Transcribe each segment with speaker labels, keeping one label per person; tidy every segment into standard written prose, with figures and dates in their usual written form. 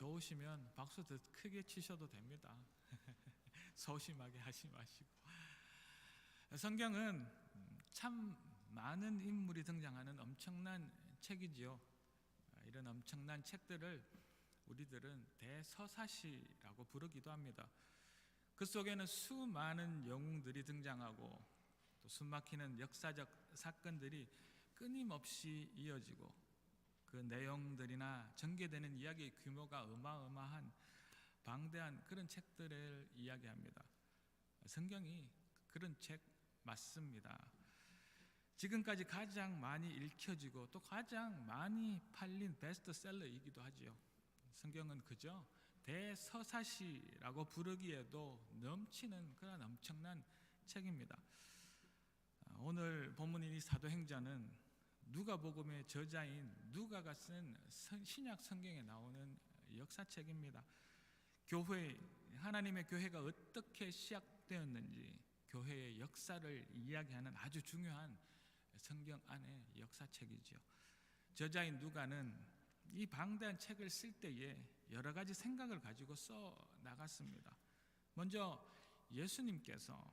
Speaker 1: 좋으시면 박수 더 크게 치셔도 됩니다. 소심하게 하지 마시고. 성경은 참 많은 인물이 등장하는 엄청난 책이지요. 이런 엄청난 책들을 우리들은 대서사시라고 부르기도 합니다. 그 속에는 수많은 영웅들이 등장하고 또 숨막히는 역사적 사건들이 끊임없이 이어지고 그 내용들이나 전개되는 이야기의 규모가 어마어마한 방대한 그런 책들을 이야기합니다. 성경이 그런 책 맞습니다. 지금까지 가장 많이 읽혀지고 또 가장 많이 팔린 베스트셀러이기도 하지요. 성경은 그저 대서사시라고 부르기에도 넘치는 그런 엄청난 책입니다. 오늘 본문인 이 사도행전은 누가복음의 저자인 누가가 쓴 신약 성경에 나오는 역사책입니다. 교회, 하나님의 교회가 어떻게 시작되었는지 교회의 역사를 이야기하는 아주 중요한 성경 안의 역사책이죠. 저자인 누가는 이 방대한 책을 쓸 때에 여러 가지 생각을 가지고 써 나갔습니다. 먼저 예수님께서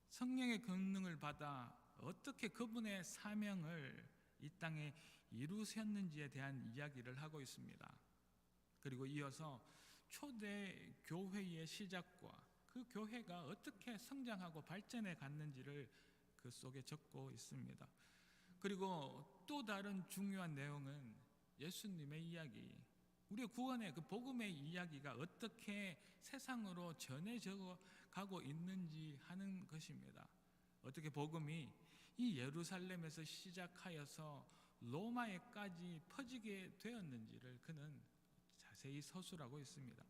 Speaker 1: 성령의 권능을 받아 어떻게 그분의 사명을 이 땅에 이루셨는지에 대한 이야기를 하고 있습니다. 그리고 이어서 초대 교회의 시작과 그 교회가 어떻게 성장하고 발전해 갔는지를 그 속에 적고 있습니다. 그리고 또 다른 중요한 내용은 예수님의 이야기, 우리의 구원의 그 복음의 이야기가 어떻게 세상으로 전해져 가고 있는지 하는 것입니다. 어떻게 복음이 이 예루살렘에서 시작하여서 로마에까지 퍼지게 되었는지를 그는 자세히 서술하고 있습니다.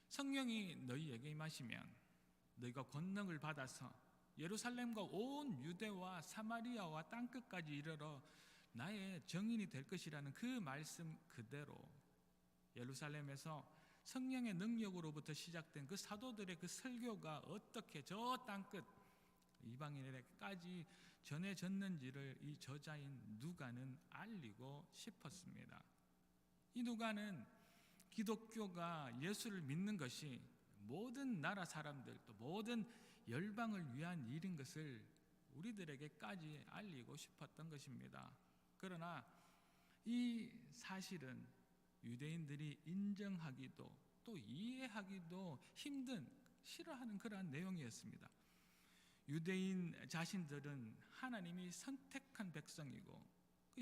Speaker 1: 성령이 너희에게 임하시면 너희가 권능을 받아서 예루살렘과 온 유대와 사마리아와 땅끝까지 이르러 나의 증인이 될 것이라는 그 말씀 그대로 예루살렘에서 성령의 능력으로부터 시작된 그 사도들의 그 설교가 어떻게 저 땅끝 이방인에게까지 전해졌는지를 이 저자인 누가는 알리고 싶었습니다. 이 누가는 기독교가 예수를 믿는 것이 모든 나라 사람들 또 모든 열방을 위한 일인 것을 우리들에게까지 알리고 싶었던 것입니다. 그러나 이 사실은 유대인들이 인정하기도 또 이해하기도 힘든 싫어하는 그러한 내용이었습니다. 유대인 자신들은 하나님이 선택한 백성이고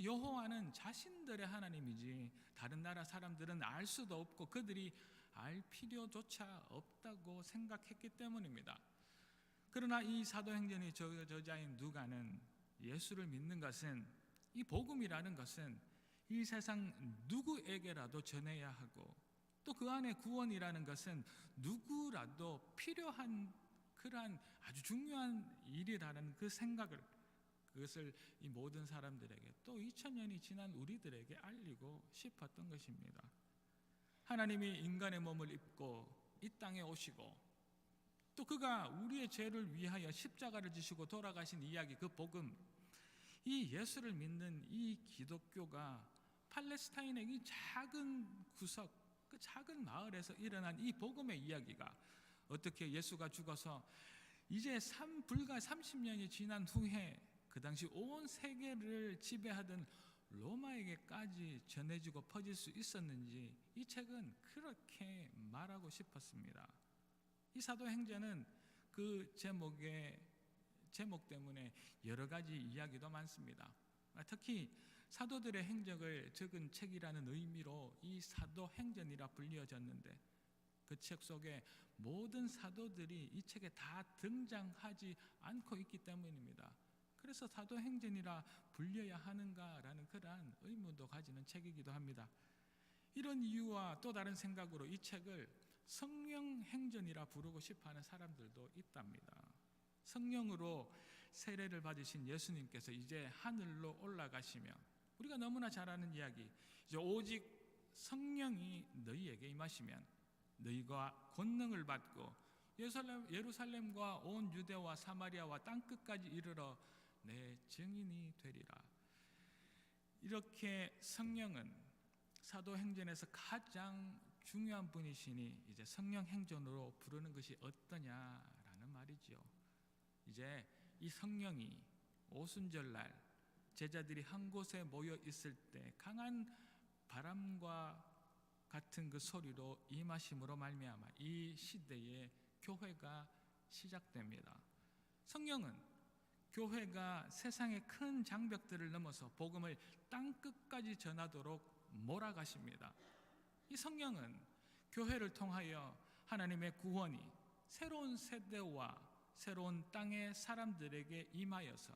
Speaker 1: 여호와는 자신들의 하나님이지 다른 나라 사람들은 알 수도 없고 그들이 알 필요조차 없다고 생각했기 때문입니다. 그러나 이 사도행전의 저자인 누가는 예수를 믿는 것은 이 복음이라는 것은 이 세상 누구에게라도 전해야 하고 또 그 안에 구원이라는 것은 누구라도 필요한 그러한 아주 중요한 일이라는 그 생각을 그것을 이 모든 사람들에게 또 2000년이 지난 우리들에게 알리고 싶었던 것입니다. 하나님이 인간의 몸을 입고 이 땅에 오시고 또 그가 우리의 죄를 위하여 십자가를 지시고 돌아가신 이야기 그 복음 이 예수를 믿는 이 기독교가 팔레스타인의 이 작은 구석 그 작은 마을에서 일어난 이 복음의 이야기가 어떻게 예수가 죽어서 이제 불과 30년이 지난 후에 그 당시 온 세계를 지배하던 로마에게까지 전해지고 퍼질 수 있었는지 이 책은 그렇게 말하고 싶었습니다. 이 사도행전은 그 제목 때문에 여러 가지 이야기도 많습니다. 특히 사도들의 행적을 적은 책이라는 의미로 이 사도행전이라 불리어졌는데 그 책 속에 모든 사도들이 이 책에 다 등장하지 않고 있기 때문입니다. 그래서 사도행전이라 불려야 하는가라는 그러한 의문도 가지는 책이기도 합니다. 이런 이유와 또 다른 생각으로 이 책을 성령행전이라 부르고 싶어하는 사람들도 있답니다. 성령으로 세례를 받으신 예수님께서 이제 하늘로 올라가시며 우리가 너무나 잘 아는 이야기 이제 오직 성령이 너희에게 임하시면 너희가 권능을 받고 예루살렘과 온 유대와 사마리아와 땅끝까지 이르러 내 증인이 되리라. 이렇게 성령은 사도행전에서 가장 중요한 분이시니 이제 성령 행전으로 부르는 것이 어떠냐라는 말이죠. 이제 이 성령이 오순절날 제자들이 한 곳에 모여 있을 때 강한 바람과 같은 그 소리로 임하심으로 말미암아 이 시대에 교회가 시작됩니다. 성령은 교회가 세상의 큰 장벽들을 넘어서 복음을 땅 끝까지 전하도록 몰아가십니다. 이 성령은 교회를 통하여 하나님의 구원이 새로운 세대와 새로운 땅의 사람들에게 임하여서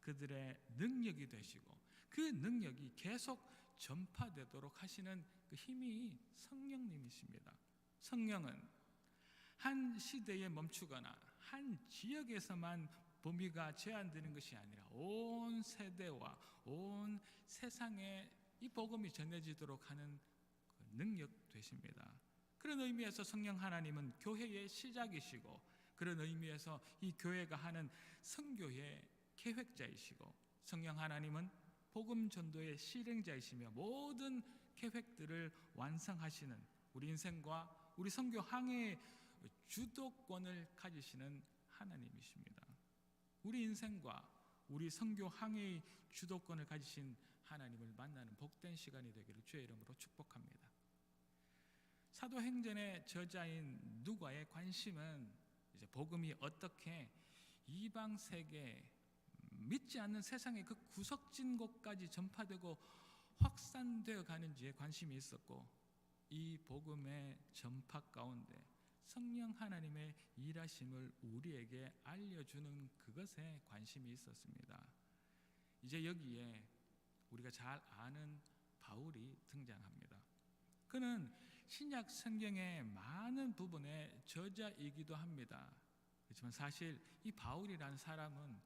Speaker 1: 그들의 능력이 되시고 그 능력이 계속 전파되도록 하시는 그 힘이 성령님이십니다. 성령은 한 시대에 멈추거나 한 지역에서만 범위가 제한되는 것이 아니라 온 세대와 온 세상에 이 복음이 전해지도록 하는 능력 되십니다. 그런 의미에서 성령 하나님은 교회의 시작이시고 그런 의미에서 이 교회가 하는 선교의 계획자이시고 성령 하나님은 복음 전도의 실행자이시며 모든 계획들을 완성하시는 우리 인생과 우리 선교 항해의 주도권을 가지시는 하나님이십니다. 우리 인생과 우리 선교 항해의 주도권을 가지신 하나님을 만나는 복된 시간이 되기를 주의 이름으로 축복합니다. 사도행전의 저자인 누가의 관심은 이제 복음이 어떻게 이방 세계 믿지 않는 세상의 그 구석진 곳까지 전파되고 확산되어 가는지에 관심이 있었고 이 복음의 전파 가운데 성령 하나님의 일하심을 우리에게 알려주는 그것에 관심이 있었습니다. 이제 여기에 우리가 잘 아는 바울이 등장합니다. 그는 신약 성경의 많은 부분의 저자이기도 합니다. 그렇지만 사실 이 바울이라는 사람은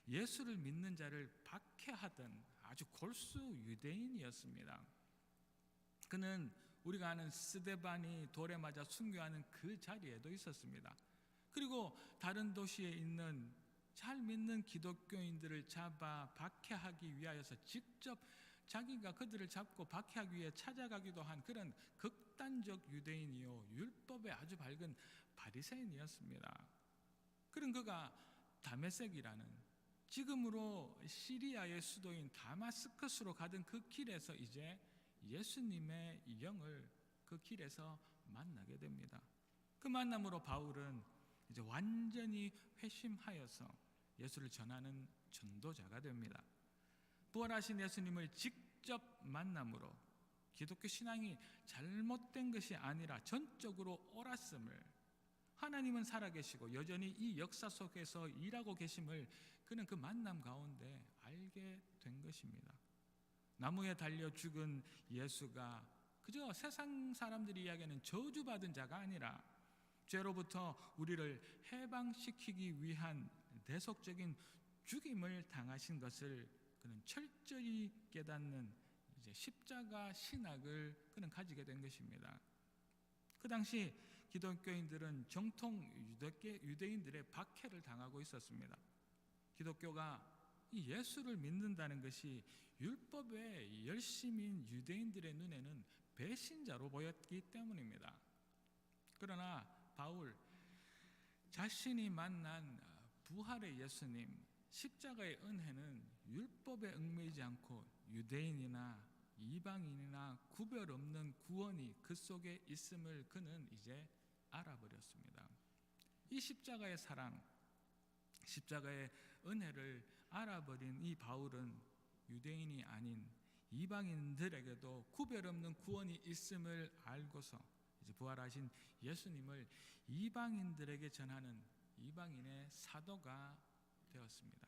Speaker 1: 예수를 믿는 자를 박해하던 아주 골수 유대인이었습니다. 그는 우리가 아는 스데반이 돌에 맞아 순교하는 그 자리에도 있었습니다. 그리고 다른 도시에 있는 잘 믿는 기독교인들을 잡아 박해하기 위하여서 직접 자기가 그들을 잡고 박해하기 위해 찾아가기도 한 그런 극단적 유대인이요 율법에 아주 밝은 바리새인이었습니다. 그런 그가 다메섹이라는 지금으로 시리아의 수도인 다마스커스로 가던 그 길에서 이제 예수님의 영을 그 길에서 만나게 됩니다. 그 만남으로 바울은 이제 완전히 회심하여서 예수를 전하는 전도자가 됩니다. 부활하신 예수님을 직접 만남으로 기독교 신앙이 잘못된 것이 아니라 전적으로 옳았음을, 하나님은 살아계시고 여전히 이 역사 속에서 일하고 계심을 그는 그 만남 가운데 알게 된 것입니다. 나무에 달려 죽은 예수가 그저 세상 사람들이 이야기하는 저주받은 자가 아니라 죄로부터 우리를 해방시키기 위한 대속적인 죽임을 당하신 것을 그는 철저히 깨닫는 이제 십자가 신학을 그는 가지게 된 것입니다. 그 당시 기독교인들은 정통 유대인들의 박해를 당하고 있었습니다. 기독교가 이 예수를 믿는다는 것이 율법의 열심인 유대인들의 눈에는 배신자로 보였기 때문입니다. 그러나 바울 자신이 만난 부활의 예수님, 십자가의 은혜는 율법에 얽매이지 않고 유대인이나 이방인이나 구별 없는 구원이 그 속에 있음을 그는 이제 알아버렸습니다. 이 십자가의 사랑, 십자가의 은혜를 알아버린 이 바울은 유대인이 아닌 이방인들에게도 구별 없는 구원이 있음을 알고서 이제 부활하신 예수님을 이방인들에게 전하는 이방인의 사도가 되었습니다.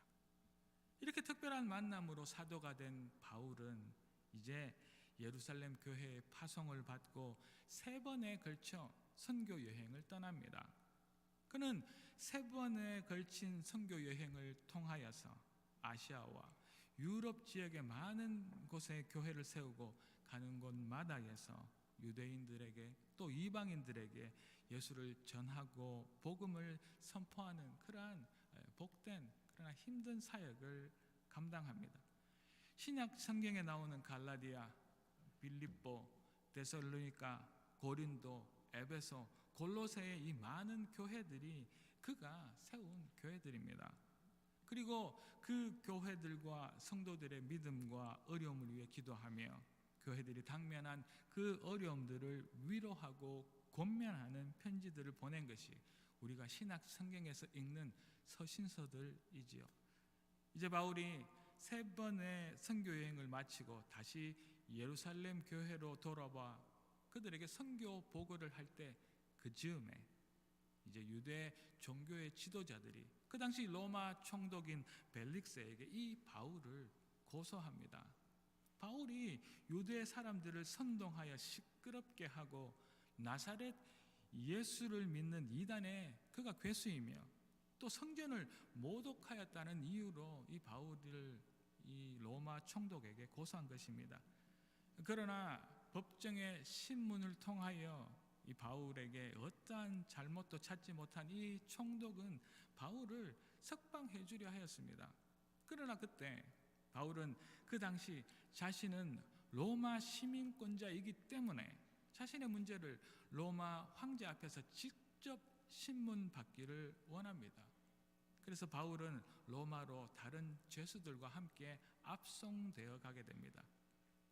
Speaker 1: 이렇게 특별한 만남으로 사도가 된 바울은 이제 예루살렘 교회의 파송을 받고 3번에 걸쳐 선교 여행을 떠납니다. 그는 3번에 걸친 선교 여행을 통하여서 아시아와 유럽 지역의 많은 곳에 교회를 세우고 가는 곳마다에서 유대인들에게 또 이방인들에게 예수를 전하고 복음을 선포하는 그러한 복된 그러나 힘든 사역을 감당합니다. 신약 성경에 나오는 갈라디아, 빌립보, 데살로니가, 고린도, 에베소, 골로새의 이 많은 교회들이 그가 세운 교회들입니다. 그리고 그 교회들과 성도들의 믿음과 어려움을 위해 기도하며 교회들이 당면한 그 어려움들을 위로하고 권면하는 편지들을 보낸 것이 우리가 신약 성경에서 읽는 서신서들이지요. 이제 바울이 3번의 선교 여행을 마치고 다시 예루살렘 교회로 돌아와 그들에게 선교 보고를 할 때 그 즈음에 이제 유대 종교의 지도자들이 그 당시 로마 총독인 벨릭스에게 이 바울을 고소합니다. 바울이 유대 사람들을 선동하여 시끄럽게 하고 나사렛 예수를 믿는 이단의 그가 괴수이며 또 성전을 모독하였다는 이유로 이 바울을 이 로마 총독에게 고소한 것입니다. 그러나 법정의 신문을 통하여 이 바울에게 어떠한 잘못도 찾지 못한 이 총독은 바울을 석방해 주려 하였습니다. 그러나 그때 바울은 그 당시 자신은 로마 시민권자이기 때문에 자신의 문제를 로마 황제 앞에서 직접 신문받기를 원합니다. 그래서 바울은 로마로 다른 죄수들과 함께 압송되어 가게 됩니다.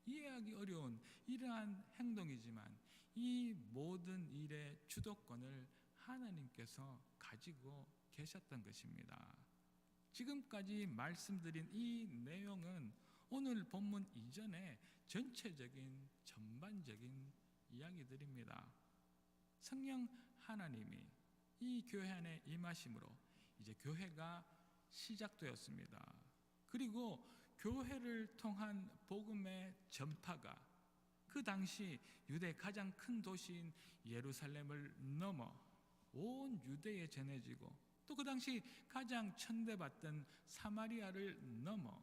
Speaker 1: 이해하기 어려운 이러한 행동이지만 이 모든 일의 주도권을 하나님께서 가지고 계셨던 것입니다. 지금까지 말씀드린 이 내용은 오늘 본문 이전의 전체적인 전반적인 이야기들입니다. 성령 하나님이 이 교회 안에 임하심으로 이제 교회가 시작되었습니다. 그리고 교회를 통한 복음의 전파가 그 당시 유대 가장 큰 도시인 예루살렘을 넘어 온 유대에 전해지고 또 그 당시 가장 천대받던 사마리아를 넘어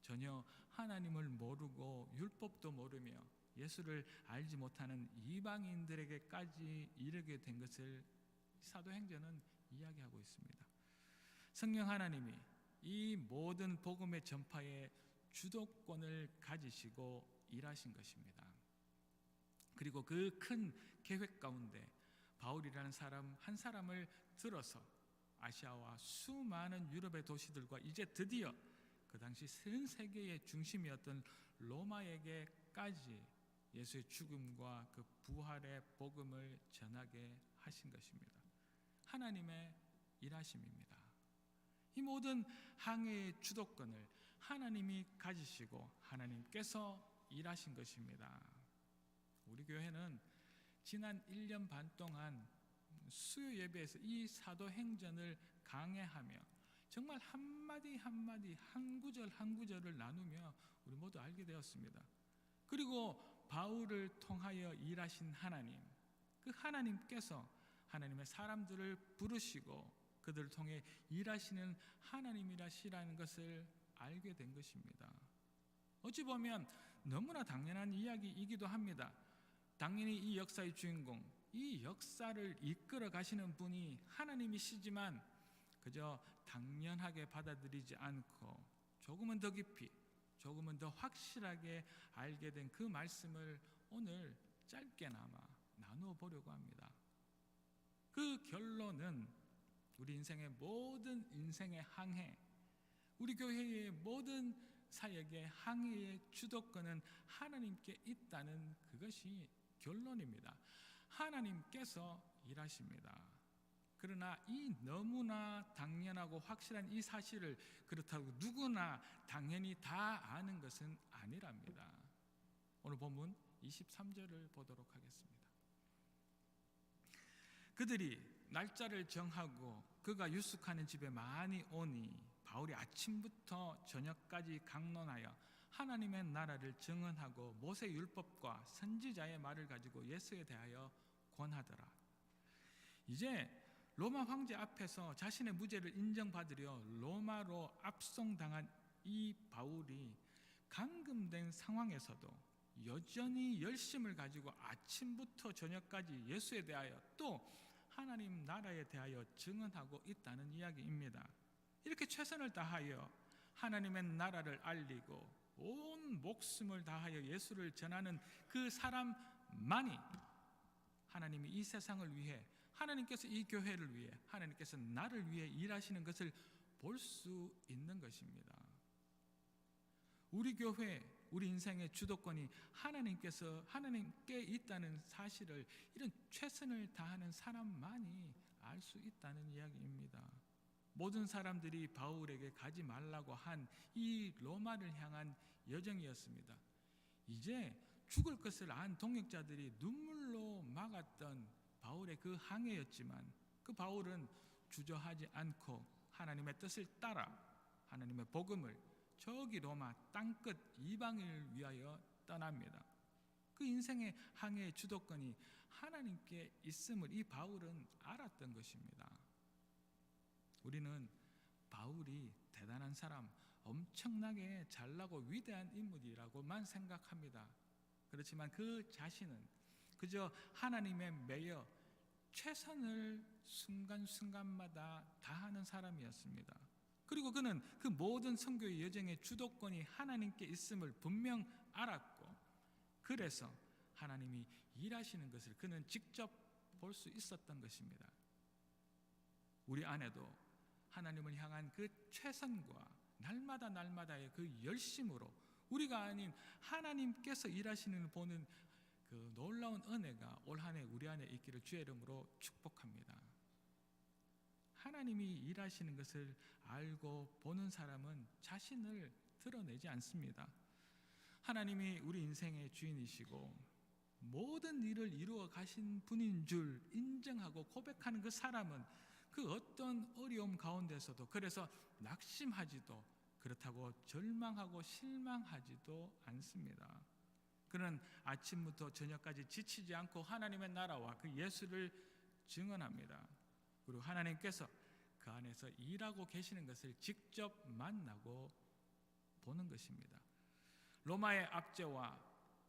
Speaker 1: 전혀 하나님을 모르고 율법도 모르며 예수를 알지 못하는 이방인들에게까지 이르게 된 것을 사도행전은 이야기하고 있습니다. 성령 하나님이 이 모든 복음의 전파에 주도권을 가지시고 일하신 것입니다. 그리고 그 큰 계획 가운데 바울이라는 사람 한 사람을 들어서 아시아와 수많은 유럽의 도시들과 이제 드디어 그 당시 전 세계의 중심이었던 로마에게까지 예수의 죽음과 그 부활의 복음을 전하게 하신 것입니다. 하나님의 일하심입니다. 이 모든 항해의 주도권을 하나님이 가지시고 하나님께서 일하신 것입니다. 우리 교회는 지난 1년 반 동안 수요 예배에서 이 사도행전을 강해하며 정말 한마디 한마디 한 구절 한 구절을 나누며 우리 모두 알게 되었습니다. 그리고 바울을 통하여 일하신 하나님, 그 하나님께서 하나님의 사람들을 부르시고 그들을 통해 일하시는 하나님이라시라는 것을 알게 된 것입니다. 어찌 보면 너무나 당연한 이야기이기도 합니다. 당연히 이 역사의 주인공, 이 역사를 이끌어 가시는 분이 하나님이시지만 그저 당연하게 받아들이지 않고 조금은 더 깊이, 조금은 더 확실하게 알게 된 그 말씀을 오늘 짧게나마 나누어 보려고 합니다. 그 결론은 우리 인생의 모든 인생의 항해, 우리 교회의 모든 사역의 항해의 주도권은 하나님께 있다는 그것이 결론입니다. 하나님께서 일하십니다. 그러나 이 너무나 당연하고 확실한 이 사실을 그렇다고 누구나 당연히 다 아는 것은 아니랍니다. 오늘 본문 23절을 보도록 하겠습니다. 그들이 날짜를 정하고 그가 유숙하는 집에 많이 오니 바울이 아침부터 저녁까지 강론하여 하나님의 나라를 증언하고 모세 율법과 선지자의 말을 가지고 예수에 대하여 권하더라. 이제 로마 황제 앞에서 자신의 무죄를 인정받으려 로마로 압송당한 이 바울이 감금된 상황에서도 여전히 열심을 가지고 아침부터 저녁까지 예수에 대하여 또 하나님 나라에 대하여 증언하고 있다는 이야기입니다. 이렇게 최선을 다하여 하나님의 나라를 알리고 온 목숨을 다하여 예수를 전하는 그 사람만이 하나님이 이 세상을 위해, 하나님께서 이 교회를 위해, 하나님께서 나를 위해 일하시는 것을 볼 수 있는 것입니다. 우리 교회, 우리 인생의 주도권이 하나님께 있다는 사실을 이런 최선을 다하는 사람만이 알 수 있다는 이야기입니다. 모든 사람들이 바울에게 가지 말라고 한 이 로마를 향한 여정이었습니다. 이제 죽을 것을 안 동역자들이 눈물로 막았던 바울의 그 항해였지만, 그 바울은 주저하지 않고 하나님의 뜻을 따라 하나님의 복음을 저기 로마 땅끝 이방인을 위하여 떠납니다. 그 인생의 항해의 주도권이 하나님께 있음을 이 바울은 알았던 것입니다. 우리는 바울이 대단한 사람, 엄청나게 잘나고 위대한 인물이라고만 생각합니다. 그렇지만 그 자신은 그저 하나님의 매여 최선을 순간순간마다 다하는 사람이었습니다. 그리고 그는 그 모든 선교의 여정의 주도권이 하나님께 있음을 분명 알았고, 그래서 하나님이 일하시는 것을 그는 직접 볼 수 있었던 것입니다. 우리 안에도 하나님을 향한 그 최선과 날마다의 그 열심으로 우리가 아닌 하나님께서 일하시는 보는 그 놀라운 은혜가 올 한 해 우리 안에 있기를 주의 이름으로 축복합니다. 하나님이 일하시는 것을 알고 보는 사람은 자신을 드러내지 않습니다. 하나님이 우리 인생의 주인이시고 모든 일을 이루어 가신 분인 줄 인정하고 고백하는 그 사람은 그 어떤 어려움 가운데서도, 그래서 낙심하지도, 그렇다고 절망하고 실망하지도 않습니다. 그는 아침부터 저녁까지 지치지 않고 하나님의 나라와 그 예수를 증언합니다. 그리고 하나님께서 그 안에서 일하고 계시는 것을 직접 만나고 보는 것입니다. 로마의 압제와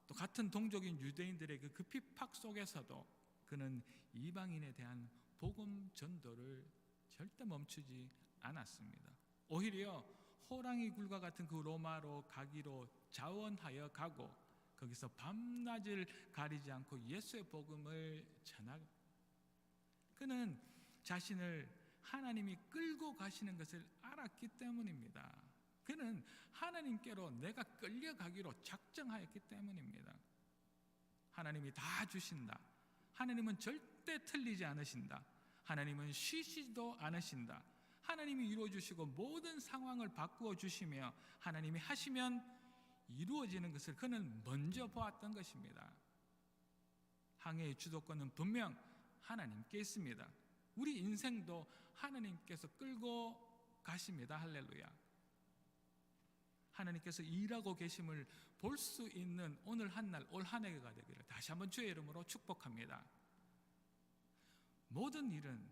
Speaker 1: 또 같은 동족인 유대인들의 그 핍박 속에서도 그는 이방인에 대한 복음 전도를 절대 멈추지 않았습니다. 오히려 호랑이 굴과 같은 그 로마로 가기로 자원하여 가고, 거기서 밤낮을 가리지 않고 예수의 복음을 전하고, 그는 자신을 하나님이 끌고 가시는 것을 알았기 때문입니다. 그는 하나님께로 내가 끌려가기로 작정하였기 때문입니다. 하나님이 다 주신다. 하나님은 절대 틀리지 않으신다. 하나님은 쉬시지도 않으신다. 하나님이 이루어주시고 모든 상황을 바꾸어 주시며 하나님이 하시면 이루어지는 것을 그는 먼저 보았던 것입니다. 항해의 주도권은 분명 하나님께 있습니다. 우리 인생도 하나님께서 끌고 가십니다. 할렐루야. 하나님께서 일하고 계심을 볼 수 있는 오늘 한날, 올 한 해가 되기를 다시 한번 주의 이름으로 축복합니다. 모든 일은,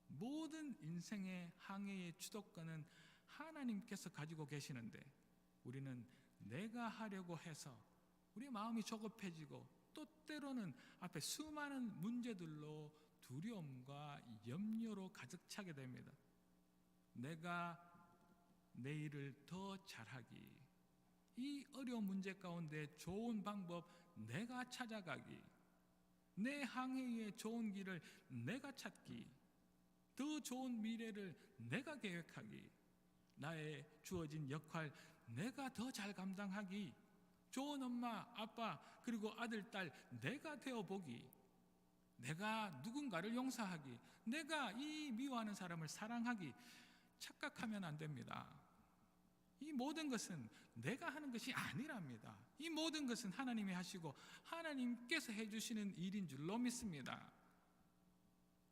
Speaker 1: 모든 인생의 항해의 주도권은 하나님께서 가지고 계시는데, 우리는 내가 하려고 해서 우리 마음이 조급해지고, 또 때로는 앞에 수많은 문제들로 두려움과 염려로 가득 차게 됩니다. 내가 내 일을 더 잘하기, 이 어려운 문제 가운데 좋은 방법 내가 찾아가기, 내 항해의 좋은 길을 내가 찾기, 더 좋은 미래를 내가 계획하기, 나의 주어진 역할 내가 더 잘 감당하기, 좋은 엄마, 아빠, 그리고 아들, 딸 내가 되어보기, 내가 누군가를 용서하기, 내가 이 미워하는 사람을 사랑하기, 착각하면 안 됩니다. 이 모든 것은 내가 하는 것이 아니랍니다. 이 모든 것은 하나님이 하시고 하나님께서 해주시는 일인 줄로 믿습니다.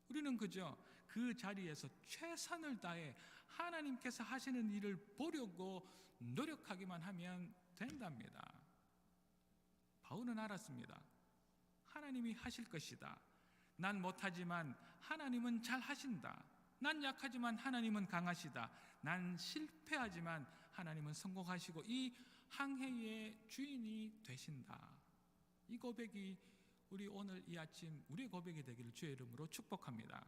Speaker 1: 우리는 그저 그 자리에서 최선을 다해 하나님께서 하시는 일을 보려고 노력하기만 하면 된답니다. 바울은 알았습니다. 하나님이 하실 것이다. 난 못하지만 하나님은 잘 하신다. 난 약하지만 하나님은 강하시다. 난 실패하지만 하나님은 성공하시고 이 항해의 주인이 되신다. 이 고백이 우리 오늘 이 아침 우리의 고백이 되기를 주의 이름으로 축복합니다.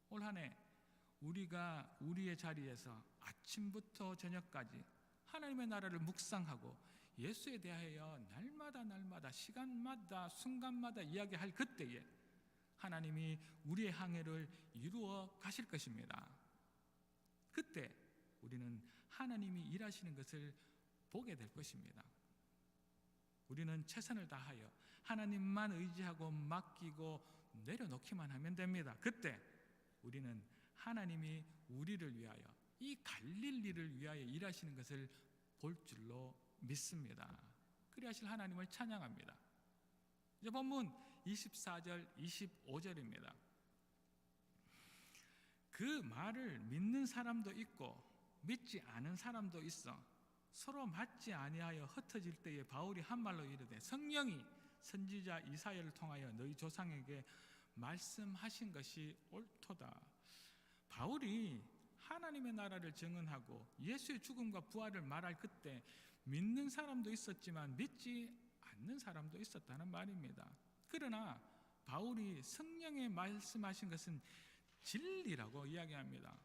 Speaker 1: 올 한 해 우리가 우리의 자리에서 아침부터 저녁까지 하나님의 나라를 묵상하고 예수에 대하여 날마다 시간마다 순간마다 이야기할 그때에 하나님이 우리의 항해를 이루어 가실 것입니다. 그때 우리는 하나님이 일하시는 것을 보게 될 것입니다. 우리는 최선을 다하여 하나님만 의지하고 맡기고 내려놓기만 하면 됩니다. 그때 우리는 하나님이 우리를 위하여, 이 갈릴리를 위하여 일하시는 것을 볼 줄로 믿습니다. 그리하실 하나님을 찬양합니다. 이제 본문 24절 25절입니다. 그 말을 믿는 사람도 있고 믿지 않은 사람도 있어 서로 맞지 아니하여 흩어질 때에 바울이 한 말로 이르되 성령이 선지자 이사야를 통하여 너희 조상에게 말씀하신 것이 옳도다. 바울이 하나님의 나라를 증언하고 예수의 죽음과 부활을 말할 그때 믿는 사람도 있었지만 믿지 않는 사람도 있었다는 말입니다. 그러나 바울이 성령의 말씀하신 것은 진리라고 이야기합니다.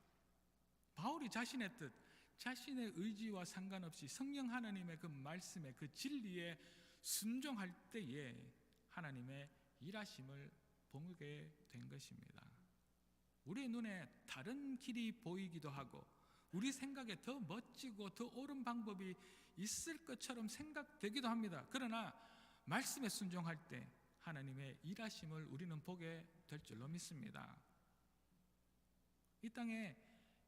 Speaker 1: 바울이 자신의 뜻, 자신의 의지와 상관없이 성령 하나님의 그 말씀에, 그 진리에 순종할 때에 하나님의 일하심을 보게 된 것입니다. 우리의 눈에 다른 길이 보이기도 하고 우리 생각에 더 멋지고 더 옳은 방법이 있을 것처럼 생각되기도 합니다. 그러나 말씀에 순종할 때 하나님의 일하심을 우리는 보게 될 줄로 믿습니다. 이 땅에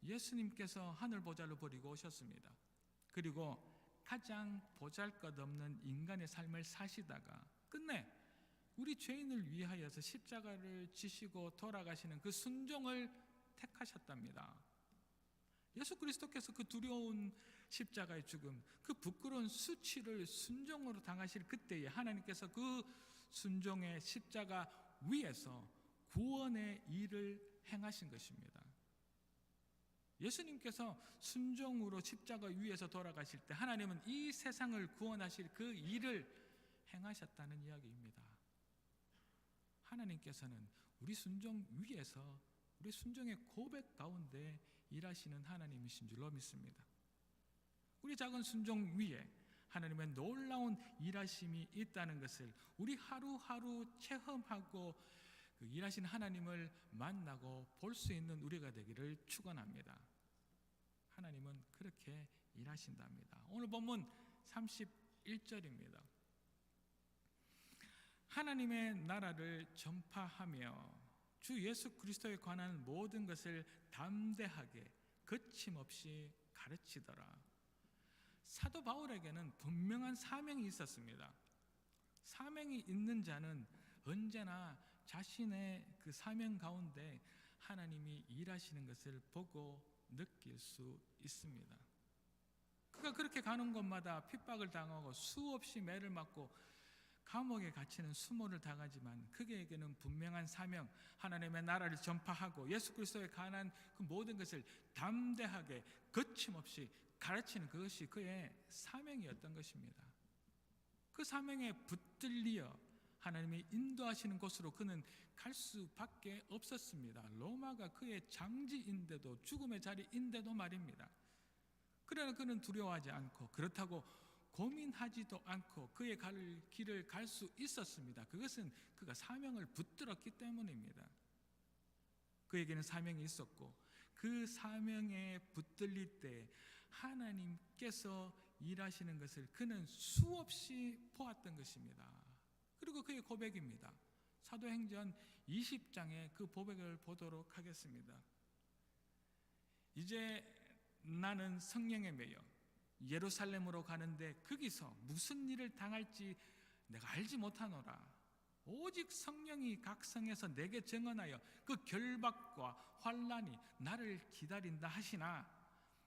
Speaker 1: 예수님께서 하늘 보좌를 버리고 오셨습니다. 그리고 가장 보잘것없는 인간의 삶을 사시다가 끝내 우리 죄인을 위하여서 십자가를 지시고 돌아가시는 그 순종을 택하셨답니다. 예수 그리스도께서 그 두려운 십자가의 죽음, 그 부끄러운 수치를 순종으로 당하실 그때에 하나님께서 그 순종의 십자가 위에서 구원의 일을 행하신 것입니다. 예수님께서 순종으로 십자가 위에서 돌아가실 때 하나님은 이 세상을 구원하실 그 일을 행하셨다는 이야기입니다. 하나님께서는 우리 순종 위에서 우리 순종의 고백 가운데 일하시는 하나님이신 줄로 믿습니다. 우리 작은 순종 위에 하나님의 놀라운 일하심이 있다는 것을 우리 하루하루 체험하고 그 일하시는 하나님을 만나고 볼 수 있는 우리가 되기를 축원합니다. 하나님은 그렇게 일하신답니다. 오늘 본문 31절입니다. 하나님의 나라를 전파하며 주 예수 그리스도에 관한 모든 것을 담대하게 거침없이 가르치더라. 사도 바울에게는 분명한 사명이 있었습니다. 사명이 있는 자는 언제나 자신의 그 사명 가운데 하나님이 일하시는 것을 보고 느낄 수 있습니다. 그가 그렇게 가는 곳마다 핍박을 당하고 수없이 매를 맞고 감옥에 갇히는 수모를 당하지만 그에게는 분명한 사명, 하나님의 나라를 전파하고 예수 그리스도에 관한 그 모든 것을 담대하게 거침없이 가르치는 그것이 그의 사명이었던 것입니다. 그 사명에 붙들려 하나님이 인도하시는 곳으로 그는 갈 수밖에 없었습니다. 로마가 그의 장지인데도, 죽음의 자리인데도 말입니다. 그러나 그는 두려워하지 않고 그렇다고 고민하지도 않고 그의 길을 갈 수 있었습니다. 그것은 그가 사명을 붙들었기 때문입니다. 그에게는 사명이 있었고 그 사명에 붙들릴 때 하나님께서 일하시는 것을 그는 수없이 보았던 것입니다. 그리고 그의 고백입니다. 사도행전 20장의 그 고백을 보도록 하겠습니다. 이제 나는 성령에 매여 예루살렘으로 가는데 거기서 무슨 일을 당할지 내가 알지 못하노라. 오직 성령이 각 성에서 내게 증언하여 그 결박과 환난이 나를 기다린다 하시나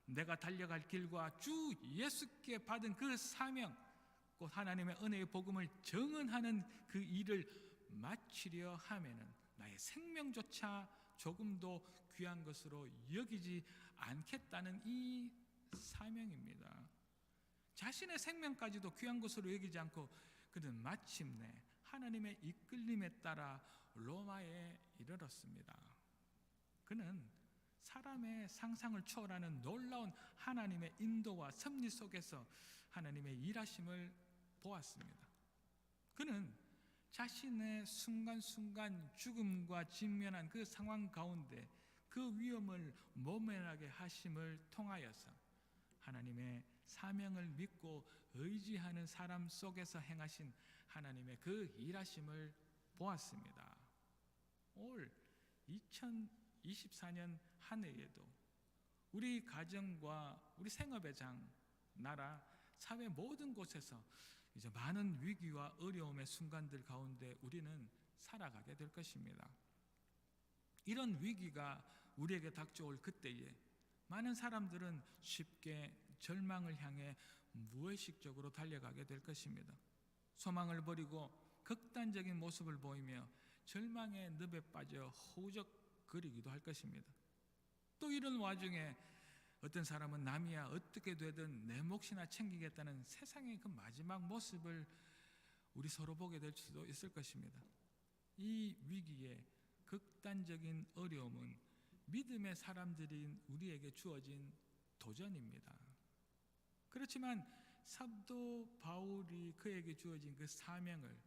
Speaker 1: 내가 달려갈 길과 주 예수께 받은 그 사명 곧 하나님의 은혜의 복음을 증언하는 그 일을 마치려 하면은 나의 생명조차 조금도 귀한 것으로 여기지 않겠다는 이 사명입니다. 자신의 생명까지도 귀한 것으로 여기지 않고 그는 마침내 하나님의 이끌림에 따라 로마에 이르렀습니다. 그는 사람의 상상을 초월하는 놀라운 하나님의 인도와 섭리 속에서 하나님의 일하심을 보았습니다. 그는 자신의 순간순간 죽음과 직면한 그 상황 가운데 그 위험을 모면하게 하심을 통하여서 하나님의 사명을 믿고 의지하는 사람 속에서 행하신 하나님의 그 일하심을 보았습니다. 올 2024년 한 해에도 우리 가정과 우리 생업의 장, 나라, 사회 모든 곳에서 이제 많은 위기와 어려움의 순간들 가운데 우리는 살아가게 될 것입니다. 이런 위기가 우리에게 닥쳐올 그때에 많은 사람들은 쉽게 절망을 향해 무의식적으로 달려가게 될 것입니다. 소망을 버리고 극단적인 모습을 보이며 절망의 늪에 빠져 허우적거리기도 할 것입니다. 또 이런 와중에 어떤 사람은 남이야 어떻게 되든 내 몫이나 챙기겠다는 세상의 그 마지막 모습을 우리 서로 보게 될 수도 있을 것입니다. 이 위기의 극단적인 어려움은 믿음의 사람들인 우리에게 주어진 도전입니다. 그렇지만 사도 바울이 그에게 주어진 그 사명을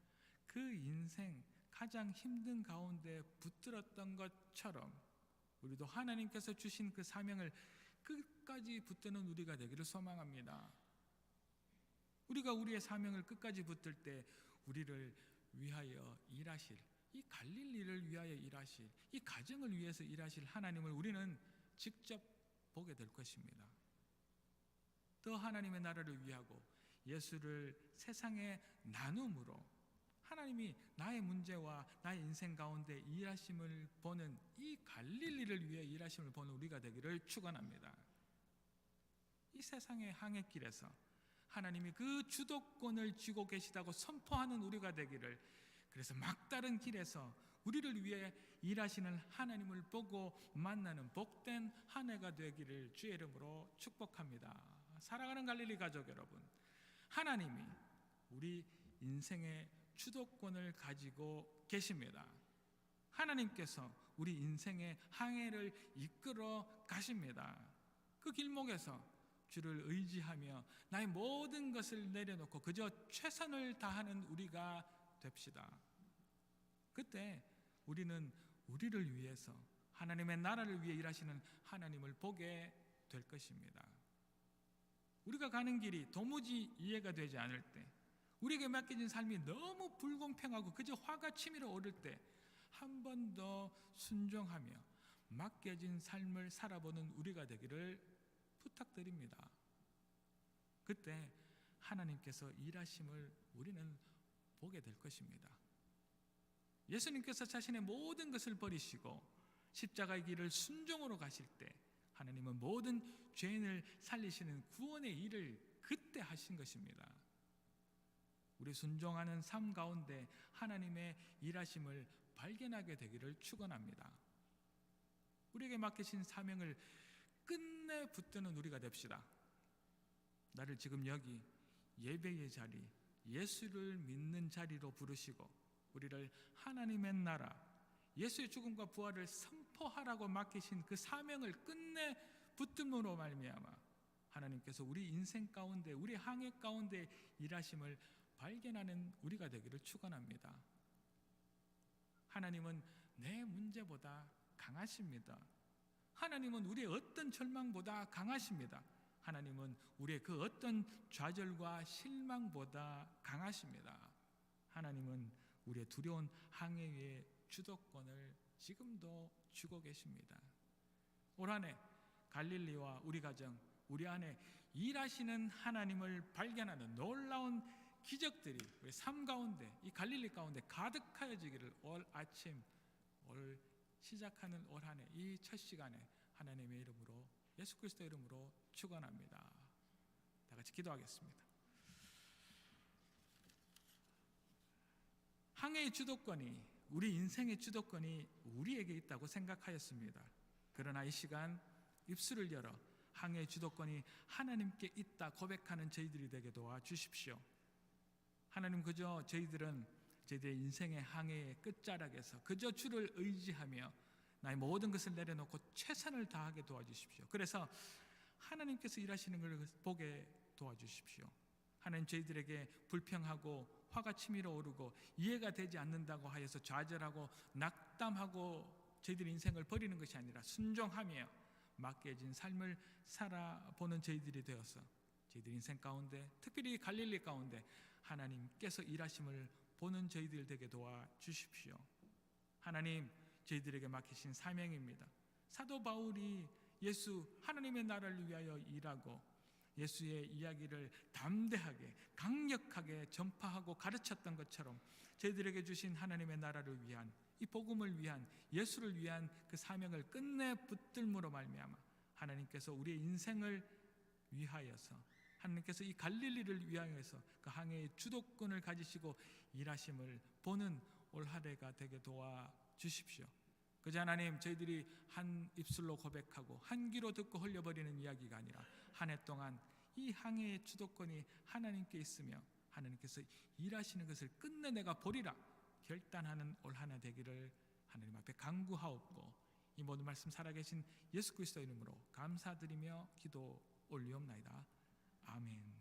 Speaker 1: 그 인생 가장 힘든 가운데 붙들었던 것처럼 우리도 하나님께서 주신 그 사명을 끝까지 붙드는 우리가 되기를 소망합니다. 우리가 우리의 사명을 끝까지 붙들 때 우리를 위하여 일하실, 이 갈릴리를 위하여 일하실, 이 가정을 위해서 일하실 하나님을 우리는 직접 보게 될 것입니다. 또 하나님의 나라를 위하고 예수를 세상에 나눔으로 하나님이 나의 문제와 나의 인생 가운데 일하심을 보는 이 갈릴리를 위해 일하심을 보는 우리가 되기를 축원합니다. 이 세상의 항해길에서 하나님이 그 주도권을 쥐고 계시다고 선포하는 우리가 되기를, 그래서 막다른 길에서 우리를 위해 일하시는 하나님을 보고 만나는 복된 한 해가 되기를 주의 이름으로 축복합니다. 사랑하는 갈릴리 가족 여러분, 하나님이 우리 인생의 주도권을 가지고 계십니다. 하나님께서 우리 인생의 항해를 이끌어 가십니다. 그 길목에서 주를 의지하며 나의 모든 것을 내려놓고 그저 최선을 다하는 우리가 됩시다. 그때 우리는 우리를 위해서 하나님의 나라를 위해 일하시는 하나님을 보게 될 것입니다. 우리가 가는 길이 도무지 이해가 되지 않을 때, 우리에게 맡겨진 삶이 너무 불공평하고 그저 화가 치밀어 오를 때 한 번 더 순종하며 맡겨진 삶을 살아보는 우리가 되기를 부탁드립니다. 그때 하나님께서 일하심을 우리는 보게 될 것입니다. 예수님께서 자신의 모든 것을 버리시고 십자가의 길을 순종으로 가실 때 하나님은 모든 죄인을 살리시는 구원의 일을 그때 하신 것입니다. 우리 순종하는 삶 가운데 하나님의 일하심을 발견하게 되기를 축원합니다. 우리에게 맡기신 사명을 끝내 붙드는 우리가 됩시다. 나를 지금 여기 예배의 자리, 예수를 믿는 자리로 부르시고 우리를 하나님의 나라, 예수의 죽음과 부활을 선포하라고 맡기신 그 사명을 끝내 붙듦으로 말미암아 하나님께서 우리 인생 가운데, 우리 항해 가운데 일하심을 발견하는 우리가 되기를 축원합니다. 하나님은 내 문제보다 강하십니다. 하나님은 우리의 어떤 절망보다 강하십니다. 하나님은 우리의 그 어떤 좌절과 실망보다 강하십니다. 하나님은 우리의 두려운 항해의 주도권을 지금도 쥐고 계십니다. 올 한 해 갈릴리와 우리 가정, 우리 안에 일하시는 하나님을 발견하는 놀라운 기적들이 우리 삶 가운데, 이 갈릴리 가운데 가득하여지기를 올 아침, 올 시작하는 올 한 해 이 첫 시간에 하나님의 이름으로, 예수 그리스도의 이름으로 축원합니다. 다 같이 기도하겠습니다. 항해의 주도권이, 우리 인생의 주도권이 우리에게 있다고 생각하였습니다. 그러나 이 시간 입술을 열어 항해의 주도권이 하나님께 있다 고백하는 저희들이 되게 도와주십시오. 하나님, 그저 저희들의 인생의 항해의 끝자락에서 그저 주를 의지하며 나의 모든 것을 내려놓고 최선을 다하게 도와주십시오. 그래서 하나님께서 일하시는 것을 보게 도와주십시오. 하나님 저희들에게 불평하고 화가 치밀어 오르고 이해가 되지 않는다고 하여서 좌절하고 낙담하고 저희들 인생을 버리는 것이 아니라 순종하며 맡겨진 삶을 살아보는 저희들이 되어서 저희들 인생 가운데 특별히 갈릴리 가운데 하나님께서 일하심을 보는 저희들 되게 도와주십시오. 하나님 저희들에게 맡기신 사명입니다. 사도 바울이 예수 하나님의 나라를 위하여 일하고 예수의 이야기를 담대하게 강력하게 전파하고 가르쳤던 것처럼 저희들에게 주신 하나님의 나라를 위한 이 복음을 위한 예수를 위한 그 사명을 끝내 붙들므로 말미암아 하나님께서 우리의 인생을 위하여서 하나님께서 이 갈릴리를 위하여서 그 항해의 주도권을 가지시고 일하심을 보는 올 한 해가 되게 도와주십시오. 그저 하나님 저희들이 한 입술로 고백하고 한 귀로 듣고 흘려버리는 이야기가 아니라 한 해 동안 이 항해의 주도권이 하나님께 있으며 하나님께서 일하시는 것을 끝내 내가 보리라 결단하는 올 한 해 되기를 하나님 앞에 간구하옵고 이 모든 말씀 살아계신 예수 그리스도 이름으로 감사드리며 기도 올리옵나이다. 아멘.